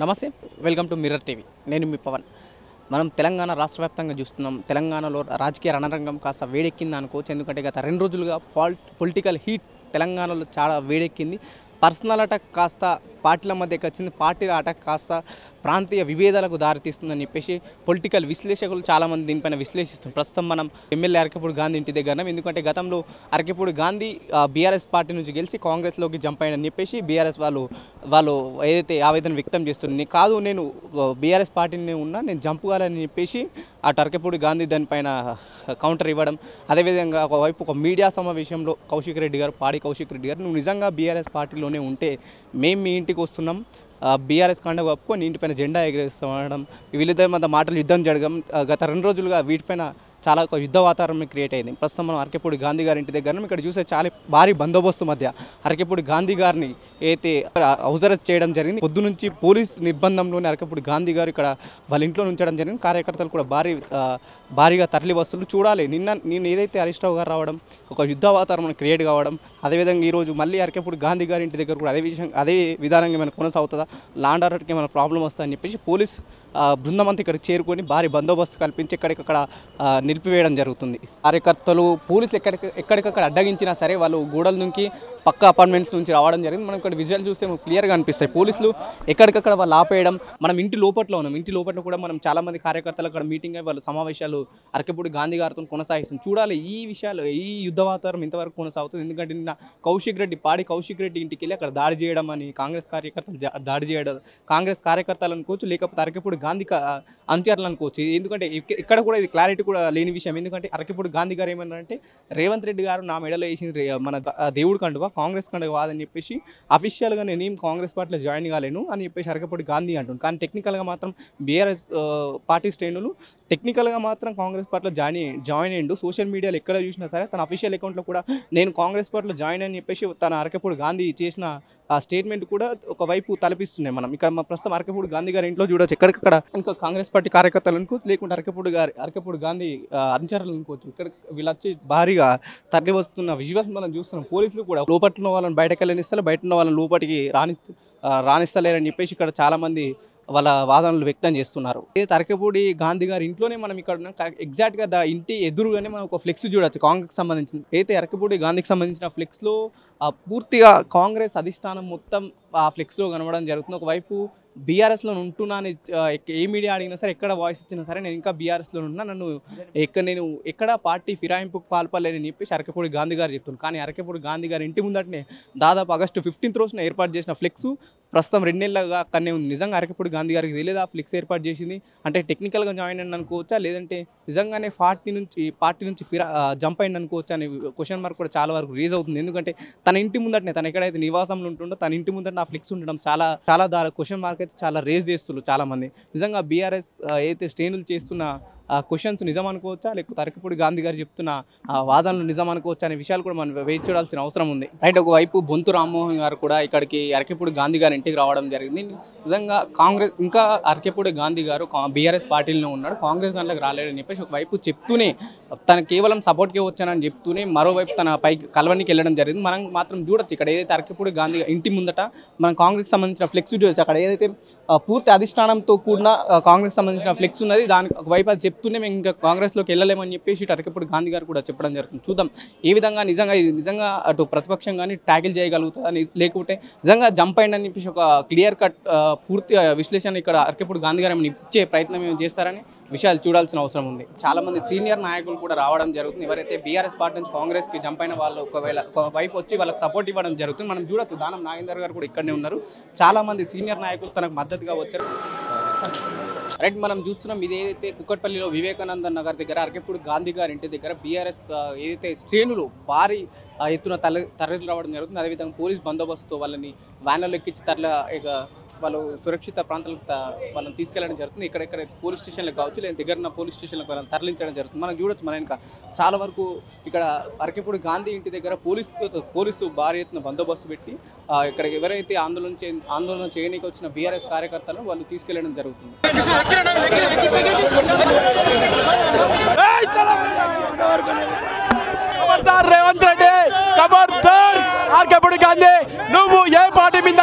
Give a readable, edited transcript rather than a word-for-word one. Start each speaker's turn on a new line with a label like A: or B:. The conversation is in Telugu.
A: నమస్తే, వెల్కమ్ టు మిర్రర్ టీవీ. నేను మీ పవన్. మనం తెలంగాణ రాష్ట్ర వ్యాప్తంగా చూస్తున్నాం. తెలంగాణలో రాజకీయ రణరంగం కాస్త వేడెక్కింది అనుకోవచ్చు. ఎందుకంటే గత 2 రోజులుగా పొలిటికల్ హీట్ తెలంగాణలో చాలా వేడెక్కింది. పర్సనల్ అటాక్ కాస్త పార్టీల మధ్యకి వచ్చింది. పార్టీల అటాక్ కాస్త ప్రాంతీయ విభేదాలకు దారితీస్తుందని చెప్పేసి పొలిటికల్ విశ్లేషకులు చాలామంది దీనిపైన విశ్లేషిస్తున్నారు. ప్రస్తుతం మనం ఎమ్మెల్యే అరకెపూడి గాంధీ ఇంటి దగ్గర. ఎందుకంటే గతంలో అరకెపూడి గాంధీ బీఆర్ఎస్ పార్టీ నుంచి గెలిచి కాంగ్రెస్లోకి జంప్ అయ్యాడని చెప్పేసి బీఆర్ఎస్ వాళ్ళు ఏదైతే ఆవేదన వ్యక్తం చేస్తుంది, కాదు నేను బీఆర్ఎస్ పార్టీని ఉన్నా, నేను జంప్ కావాలని చెప్పేసి అటు అరకెపూడి గాంధీ దానిపైన కౌంటర్ ఇవ్వడం. అదేవిధంగా ఒకవైపు ఒక మీడియా సమావేశంలో కౌశిక్ రెడ్డి గారు, పాడి కౌశిక్ రెడ్డి గారు, నువ్వు నిజంగా బీఆర్ఎస్ పార్టీలోనే ఉంటే మేము మీ ఇంటికి వస్తున్నాం, బీఆర్ఎస్ కండ కప్పుకొని ఇంటిపైన జెండా ఎగరేస్తాం అనడం, వీళ్ళిద్దరి మధ్య మాటలు యుద్ధం జరగడం. గత 2 రోజులుగా వీటిపైన చాలా ఒక యుద్ధ వాతావరణం క్రియేట్ అయింది. ప్రస్తుతం మనం అరకెపూడి గాంధీ గారి ఇంటి దగ్గర ఇక్కడ చూసే చాలా భారీ బందోబస్తు మధ్య అరకెపూడి గాంధీ గారిని అయితే హౌస్ అరెస్ట్ చేయడం జరిగింది. పొద్దు నుంచి పోలీస్ నిర్బంధంలోనే అరకెపూడి గాంధీ గారు ఇక్కడ వాళ్ళ ఇంట్లో ఉంచడం జరిగింది. కార్యకర్తలు కూడా భారీగా తరలి వస్తున్నారు. చూడాలి, నేను ఏదైతే హరీష్ రావు గారు రావడం ఒక యుద్ధ వాతావరణం క్రియేట్ కావడం, అదేవిధంగా ఈరోజు మళ్ళీ అరకెపూడి గాంధీ గారి ఇంటి దగ్గర కూడా అదే విధానంగా ఏమైనా కొనసాగుతుందా, లాండ్ ఆర్డర్కి ఏమైనా ప్రాబ్లం వస్తుందని చెప్పేసి పోలీస్ బృందం అంతా ఇక్కడ చేరుకొని భారీ బందోబస్తు కల్పించి ఎక్కడికక్కడ నిలిపివేయడం జరుగుతుంది. కార్యకర్తలు పోలీసులు ఎక్కడికక్కడ అడ్డగించినా సరే వాళ్ళు గోడల నుంచి పక్క అపార్ట్మెంట్స్ నుంచి రావడం జరిగింది. మనం ఇక్కడ విజువల్ చూస్తే క్లియర్గా అనిపిస్తాయి. పోలీసులు ఎక్కడికక్కడ వాళ్ళు ఆపేయడం. మనం ఇంటి లోపట్లో ఉన్నాం. ఇంటి లోపల కూడా మనం చాలామంది కార్యకర్తలు అక్కడ మీటింగ్ అయ్యి వాళ్ళు సమావేశాలు అరకెపూడి గాంధీ గారితో కొనసాగిస్తుంది. చూడాలి ఈ విషయాలు, ఈ యుద్ధ వాతావరణం ఇంతవరకు కొనసాగుతుంది. ఎందుకంటే నిన్న పాడి కౌశిక్ రెడ్డి ఇంటికి వెళ్ళి అక్కడ దాడి చేయడం అని, కాంగ్రెస్ కార్యకర్తలు దాడి చేయడం, కాంగ్రెస్ కార్యకర్తలు అనుకోవచ్చు, లేకపోతే అరకెపూడి గాంధీ అనుచరులు అనుకోవచ్చు. ఎందుకంటే ఇక్కడ కూడా ఇది క్లారిటీ కూడా లేని విషయం. ఎందుకంటే అరకెపూడి గాంధీ గారు ఏమన్నారంటే, రేవంత్ రెడ్డి గారు నా మెడలో వేసింది మన దేవుడు కండువా, కాంగ్రెస్ కండువా కాదని చెప్పేసి అఫీషియల్గా నేనేం కాంగ్రెస్ పార్టీలో జాయిన్ కాలేను అని చెప్పేసి అరకెపూడి గాంధీ అంటుంది. కానీ టెక్నికల్గా మాత్రం బీఆర్ఎస్ పార్టీ శ్రేణులు టెక్నికల్గా మాత్రం కాంగ్రెస్ పార్టీలో జాయిన్ అయ్యిండు. సోషల్ మీడియాలో ఎక్కడ చూసినా సరే తన అఫీషియల్ అకౌంట్లో కూడా నేను కాంగ్రెస్ పార్టీలో జాయిన్ అని చెప్పేసి తన అరకెపూడి గాంధీ చేసిన ఆ స్టేట్మెంట్ కూడా ఒకవైపు తలపిస్తున్నాయి. మనం ఇక్కడ ప్రస్తుతం అరకెపూడి గాంధీ గారి ఇంట్లో చూడవచ్చు. ఎక్కడికక్కడ ఇంకా కాంగ్రెస్ పార్టీ కార్యకర్తలు అనుకోవచ్చు, లేకుంటే అరకెపూడి గాంధీ అనుచరులు అనుకోవచ్చు. ఇక్కడ వీళ్ళు వచ్చి భారీగా తరలి వస్తున్న విజువల్స్ మనం చూస్తున్నాం. పోలీసులు కూడా లోపట్లో వాళ్ళని బయటకు వెళ్ళనిస్తారు, బయట ఉన్న వాళ్ళని లోపలికి రాణిస్తలేరని చెప్పేసి ఇక్కడ చాలామంది వాళ్ళ వాదనలు వ్యక్తం చేస్తున్నారు. అరకెపూడి గాంధీ గారి ఇంట్లోనే మనం ఇక్కడ ఎగ్జాక్ట్గా ఇంటి ఎదురుగానే మనం ఒక ఫ్లెక్స్ చూడవచ్చు కాంగ్రెస్ సంబంధించింది. అయితే అరకెపూడి గాంధీకి సంబంధించిన ఫ్లెక్స్లో పూర్తిగా కాంగ్రెస్ అధిష్టానం మొత్తం ఆ ఫ్లెక్స్లో కనబడడం జరుగుతుంది. ఒకవైపు బీఆర్ఎస్లో ఉంటున్నాను, ఏ మీడియా అడిగినా సరే, ఎక్కడ వాయిస్ ఇచ్చినా సరే నేను ఇంకా బీఆర్ఎస్లో ఉన్నా, నేను ఎక్కడ పార్టీ ఫిరాయింపుకు పాల్పడలేని చెప్పేసి అరకెపూడి గాంధీ గారు చెప్తున్నాను. కానీ అరకెపూడి గాంధీ గారి ఇంటి ముందటనే దాదాపు ఆగస్టు 15th రోజున ఏర్పాటు చేసిన ఫ్లెక్స్ ప్రస్తుతం 2 నెలలుగా అక్కడనే ఉంది. నిజంగా అరకెపూడి గాంధీ గారికి తెలియదు ఆ ఫ్లెక్స్ ఏర్పాటు చేసింది అంటే టెక్నికల్గా జాయిన్ అయ్యింది అనుకోవచ్చా, లేదంటే నిజంగానే పార్టీ నుంచి జంప్ అయింది అనుకోవచ్చా అనే క్వశ్చన్ మార్క్ కూడా చాలా వరకు రేజ్ అవుతుంది. ఎందుకంటే తన ఇంటి ముందటనే, తను ఎక్కడైతే నివాసంలో ఉంటుండో తన ఇంటి ముందట ఆ ఫ్లెక్స్ ఉండడం చాలా క్వశ్చన్ మార్క్ అయితే చాలా రేజ్ చేస్తున్నారు చాలామంది. నిజంగా బీఆర్ఎస్ అయితే శ్రేణులు చేస్తున్న క్వశ్చన్స్ నిజం అనుకోవచ్చా, లేకపోతే అరకెపూడి గాంధీ గారు చెప్తున్న వాదనలు నిజం అనుకోవచ్చా అనే విషయాలు కూడా మనం వేచి చూడాల్సిన అవసరం ఉంది. రైట్, ఒకవైపు బొంతు రామ్మోహన్ గారు కూడా ఇక్కడికి అరకెపూడి గాంధీ గారి ఇంటికి రావడం జరిగింది. నిజంగా కాంగ్రెస్ ఇంకా అరకెపూడి గాంధీ గారు బీఆర్ఎస్ పార్టీలో ఉన్నాడు, కాంగ్రెస్ దాంట్లోకి రాలేడని చెప్పేసి ఒకవైపు చెప్తూనే తను కేవలం సపోర్ట్కే వచ్చానని చెప్తూనే మరోవైపు తన పైకి కలవనికి వెళ్ళడం జరిగింది. మనం మాత్రం చూడొచ్చు ఇక్కడ ఏదైతే అరకెపూడి గాంధీ ఇంటి ముందట మనం కాంగ్రెస్ సంబంధించిన ఫ్లెక్స్ చూడొచ్చు. అక్కడ ఏదైతే పూర్తి అధిష్టానంతో కూడిన కాంగ్రెస్ సంబంధించిన ఫ్లెక్స్ ఉన్నది, దానికి ఒకవైపు అది చెప్తూనే మేము ఇంకా కాంగ్రెస్లోకి వెళ్ళలేమని చెప్పేసి అరకెపూడి గాంధీ గారు కూడా చెప్పడం జరుగుతుంది. చూద్దాం ఏ విధంగా నిజంగా అటు ప్రతిపక్షం కానీ ట్యాకిల్ చేయగలుగుతుందని, లేకపోతే నిజంగా జంప్ అయిందని చెప్పేసి ఒక క్లియర్ కట్ పూర్తి విశ్లేషణ ఇక్కడ అరకెపూడి గాంధీ గారు ఇచ్చే ప్రయత్నం ఏమి చేస్తారని విషయాలు చూడాల్సిన అవసరం ఉంది. చాలామంది సీనియర్ నాయకులు కూడా రావడం జరుగుతుంది. ఎవరైతే బీఆర్ఎస్ పార్టీ నుంచి కాంగ్రెస్కి జంప్ అయిన వాళ్ళు ఒక వైపు వచ్చి వాళ్ళకి సపోర్ట్ ఇవ్వడం జరుగుతుంది. మనం చూడొచ్చు, దానం నాగేందర్ గారు కూడా ఇక్కడనే ఉన్నారు. చాలామంది సీనియర్ నాయకులు తనకు మద్దతుగా వచ్చారు. రైట్, మనం చూస్తున్నాం ఇదేదైతే కుక్కట్పల్లిలో వివేకానంద నగర్ దగ్గర అరకెపూడి గాంధీ గారి ఇంటి దగ్గర బీఆర్ఎస్ ఏదైతే శ్రేణులు భారీ ఎత్తున తరలి రావడం జరుగుతుంది. అదేవిధంగా పోలీస్ బందోబస్తుతో వాళ్ళని వ్యాన్లలో ఎక్కించి వాళ్ళు సురక్షిత ప్రాంతాలకు వాళ్ళని తీసుకెళ్ళడం జరుగుతుంది. ఇక్కడ పోలీస్ స్టేషన్లకు కావచ్చు, లేదా దగ్గర ఉన్న పోలీస్ స్టేషన్లకు వాళ్ళని తరలించడం జరుగుతుంది. మనం చూడొచ్చు, మన ఇంకా చాలా వరకు ఇక్కడ అరకెపూడి గాంధీ ఇంటి దగ్గర పోలీసు భారీ ఎత్తున బందోబస్తు పెట్టి ఇక్కడ ఎవరైతే ఆందోళన చేయడానికి వచ్చిన బీఆర్ఎస్ కార్యకర్తలను వాళ్ళు తీసుకెళ్లడం జరుగుతుంది.
B: రేవంత్ రెడ్డి ఖబర్దార్, అరకెపూడి గాంధీ నువ్వు ఏ పార్టీ మీద